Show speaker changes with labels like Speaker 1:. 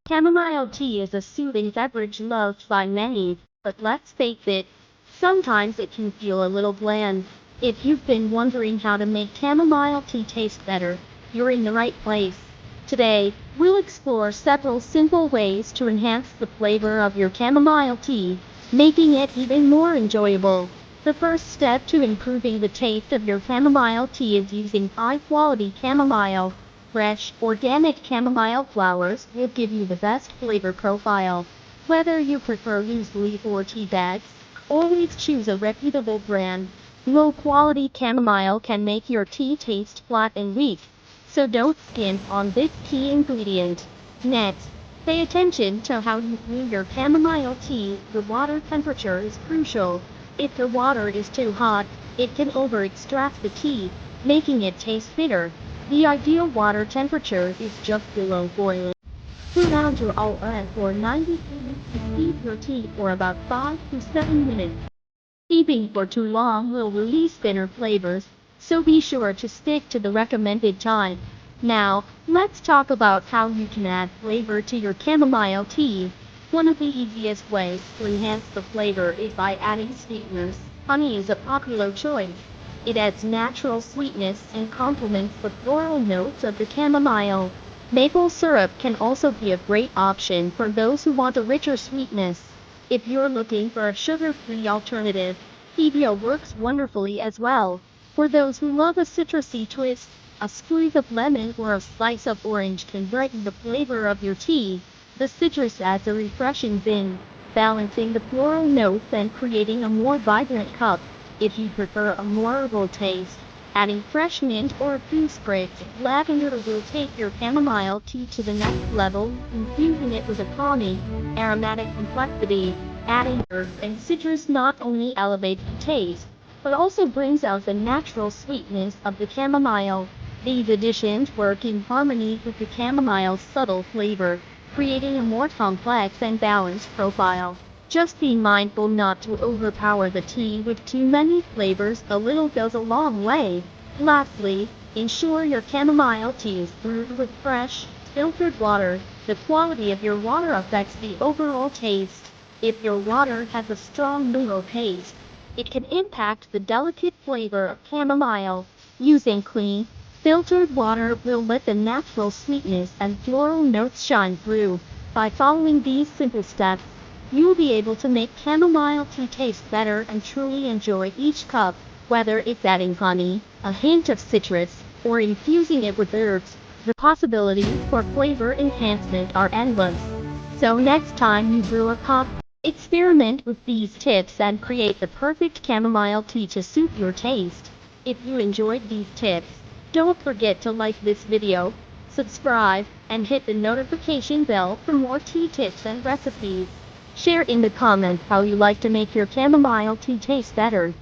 Speaker 1: Chamomile tea is a soothing beverage loved by many, but let's face it, sometimes it can feel a little bland. If you've been wondering how to make chamomile tea taste better, you're in the right place. Today, we'll explore several simple ways to enhance the flavor of your chamomile tea, making it even more enjoyable. The first step to improving the taste of your chamomile tea is using high-quality chamomile. Fresh, organic chamomile flowers will give you the best flavor profile. Whether you prefer loose leaf or tea bags, always choose a reputable brand. Low-quality chamomile can make your tea taste flat and weak, so don't skimp on this key ingredient. Next, pay attention to how you brew your chamomile tea. The water temperature is crucial. If the water is too hot, it can over-extract the tea, making it taste bitter. The ideal water temperature is just below boiling. Put on to over for 90 minutes to steep your tea for about 5 to 7 minutes. Steeping for too long will release bitter flavors, so be sure to stick to the recommended time. Now, let's talk about how you can add flavor to your chamomile tea. One of the easiest ways to enhance the flavor is by adding sweeteners. Honey is a popular choice. It adds natural sweetness and complements the floral notes of the chamomile. Maple syrup can also be a great option for those who want a richer sweetness. If you're looking for a sugar-free alternative, stevia works wonderfully as well. For those who love a citrusy twist, a squeeze of lemon or a slice of orange can brighten the flavor of your tea. The citrus adds a refreshing zing, balancing the floral notes and creating a more vibrant cup. If you prefer a more herbal taste, adding fresh mint or a few sprigs of lavender will take your chamomile tea to the next level, infusing it with a calming, aromatic complexity. Adding herbs and citrus not only elevates the taste, but also brings out the natural sweetness of the chamomile. These additions work in harmony with the chamomile's subtle flavor, creating a more complex and balanced profile. Just be mindful not to overpower the tea with too many flavors. A little goes a long way. Lastly, ensure your chamomile tea is brewed with fresh, filtered water. The quality of your water affects the overall taste. If your water has a strong mineral taste, it can impact the delicate flavor of chamomile. Using clean, filtered water will let the natural sweetness and floral notes shine through. By following these simple steps, you will be able to make chamomile tea taste better and truly enjoy each cup. Whether it's adding honey, a hint of citrus, or infusing it with herbs, the possibilities for flavor enhancement are endless. So next time you brew a cup, experiment with these tips and create the perfect chamomile tea to suit your taste. If you enjoyed these tips, don't forget to like this video, subscribe, and hit the notification bell for more tea tips and recipes. Share in the comments how you like to make your chamomile tea taste better.